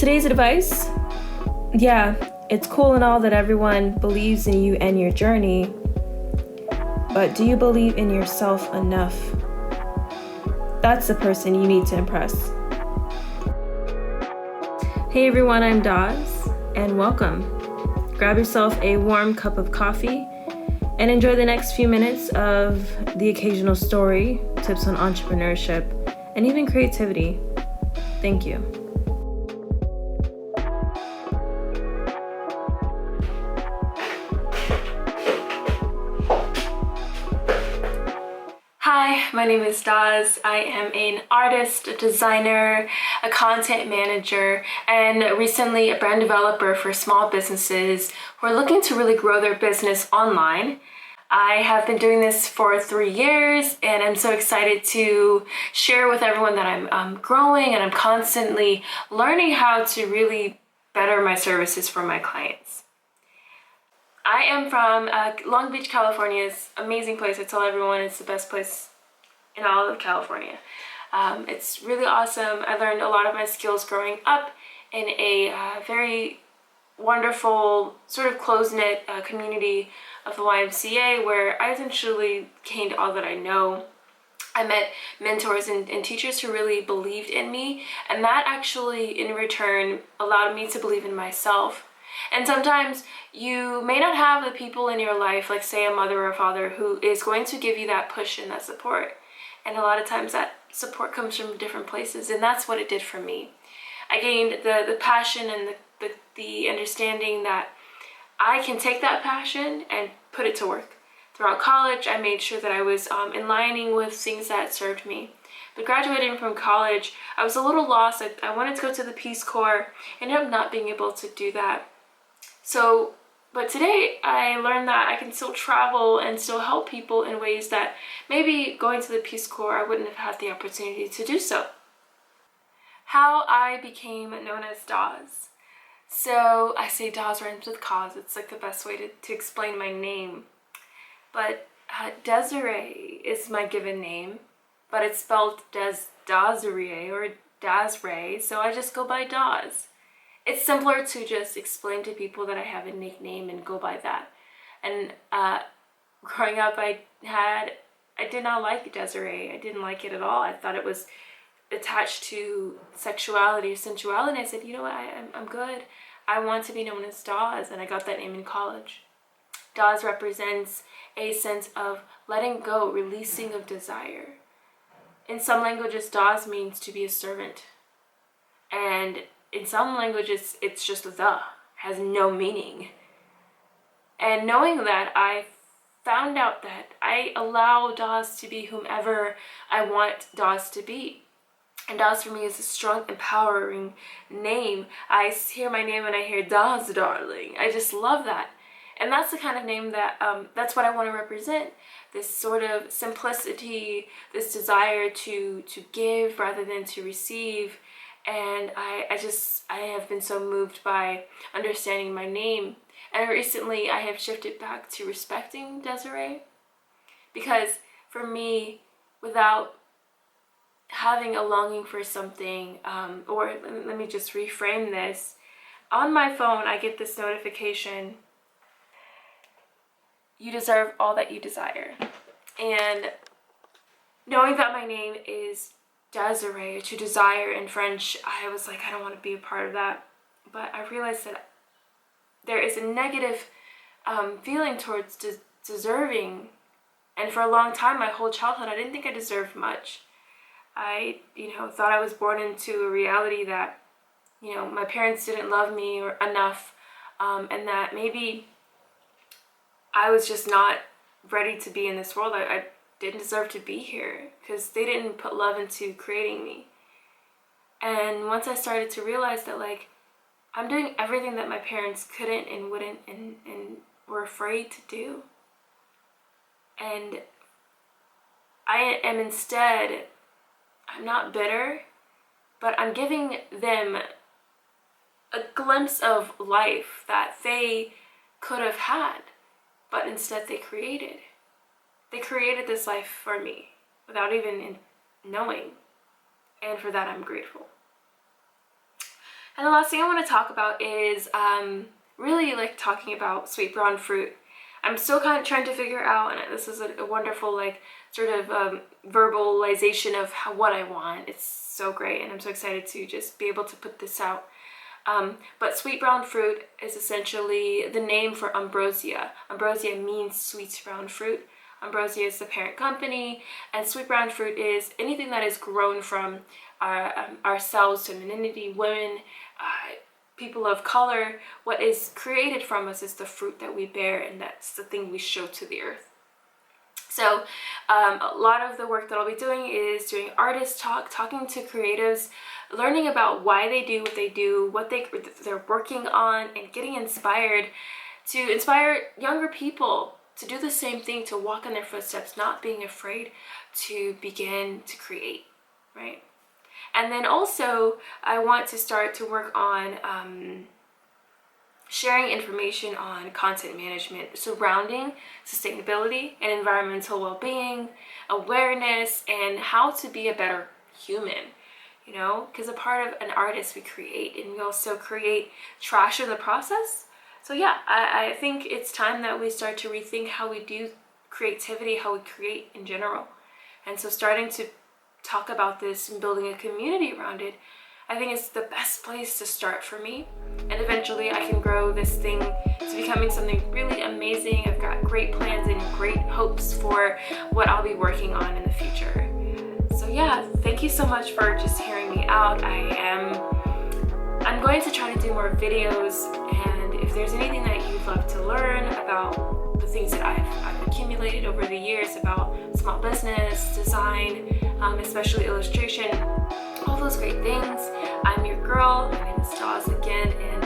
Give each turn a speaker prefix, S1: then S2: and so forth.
S1: Today's advice, yeah, it's cool and all that everyone believes in you and your journey, but do you believe in yourself enough? That's the person you need to impress. Hey everyone, I'm Daz, and welcome. Grab yourself a warm cup of coffee and enjoy the next few minutes of the occasional story, tips on entrepreneurship, and even creativity. Thank you. Hi, my name is Daz. I am an artist, a designer, a content manager, and recently a brand developer for small businesses who are looking to really grow their business online. I have been doing this for 3 years, and I'm so excited to share with everyone that I'm growing and I'm constantly learning how to really better my services for my clients. I am from Long Beach, California. It's an amazing place. I tell everyone it's the best place in all of California. It's really awesome. I learned a lot of my skills growing up in a very wonderful, sort of close-knit community of the YMCA, where I essentially gained all that I know. I met mentors and teachers who really believed in me, and that actually in return allowed me to believe in myself. And sometimes you may not have the people in your life, like say a mother or a father, who is going to give you that push and that support. And a lot of times that support comes from different places, and that's what it did for me. I gained the passion and the understanding that I can take that passion and put it to work. Throughout college, I made sure that I was aligning with things that served me. But graduating from college, I was a little lost. I wanted to go to the Peace Corps, ended up not being able to do that. But today I learned that I can still travel and still help people in ways that maybe going to the Peace Corps, I wouldn't have had the opportunity to do so. How I became known as Daz. So I say Daz rhymes with cause. It's like the best way to explain my name. But Desiree is my given name, but it's spelled Desiree or Dazray, so I just go by Daz. It's simpler to just explain to people that I have a nickname and go by that. And growing up, I did not like Desiree. I didn't like it at all. I thought it was attached to sexuality or sensuality. I said, you know what, I'm good. I want to be known as Daz, and I got that name in college. Daz represents a sense of letting go, releasing of desire. In some languages, Daz means to be a servant. And in some languages, it's just has no meaning. And knowing that, I found out that I allow Daz to be whomever I want Daz to be. And Daz for me is a strong, empowering name. I hear my name and I hear Daz, darling. I just love that. And that's the kind of name that, that's what I want to represent. This sort of simplicity, this desire to give rather than to receive. And I have been so moved by understanding my name. And recently I have shifted back to respecting Desiree. Because for me, without having a longing for something, or let me just reframe this. On my phone, I get this notification, you deserve all that you desire. And knowing that my name is Desiree, to desire in French, I was like, I don't want to be a part of that. But I realized that there is a negative feeling towards deserving. And for a long time, my whole childhood, I didn't think I deserved much. I, thought I was born into a reality that, my parents didn't love me enough, and that maybe I was just not ready to be in this world. I didn't deserve to be here because they didn't put love into creating me. And once I started to realize that, like, I'm doing everything that my parents couldn't and wouldn't and were afraid to do. And I am instead, I'm not bitter, but I'm giving them a glimpse of life that they could have had, but instead they created. They created this life for me without even knowing, and for that I'm grateful. And the last thing I want to talk about is really like talking about sweet brown fruit. I'm still kind of trying to figure out, and this is a wonderful like sort of verbalization of what I want. It's so great, and I'm so excited to just be able to put this out. But sweet brown fruit is essentially the name for Ambrosia. Ambrosia means sweet brown fruit. Ambrosia is the parent company, and sweet brown fruit is anything that is grown from ourselves, femininity, women, people of color. What is created from us is the fruit that we bear, and that's the thing we show to the earth. So a lot of the work that I'll be doing is doing artist talk, talking to creatives, learning about why they do what they do, what they're working on, and getting inspired to inspire younger people to do the same thing, to walk in their footsteps, not being afraid to begin to create, right? And then also, I want to start to work on sharing information on content management surrounding sustainability and environmental well-being, awareness, and how to be a better human, you know? Because a part of an artist, we create, and we also create trash in the process. So yeah, I think it's time that we start to rethink how we do creativity, how we create in general. And so starting to talk about this and building a community around it, I think it's the best place to start for me. And eventually I can grow this thing to becoming something really amazing. I've got great plans and great hopes for what I'll be working on in the future. So yeah, thank you so much for just hearing me out. I'm going to try to do more videos, and if there's anything that you'd love to learn about the things that I've accumulated over the years about small business, design, especially illustration, all those great things, I'm your girl. My name is Dawes again, and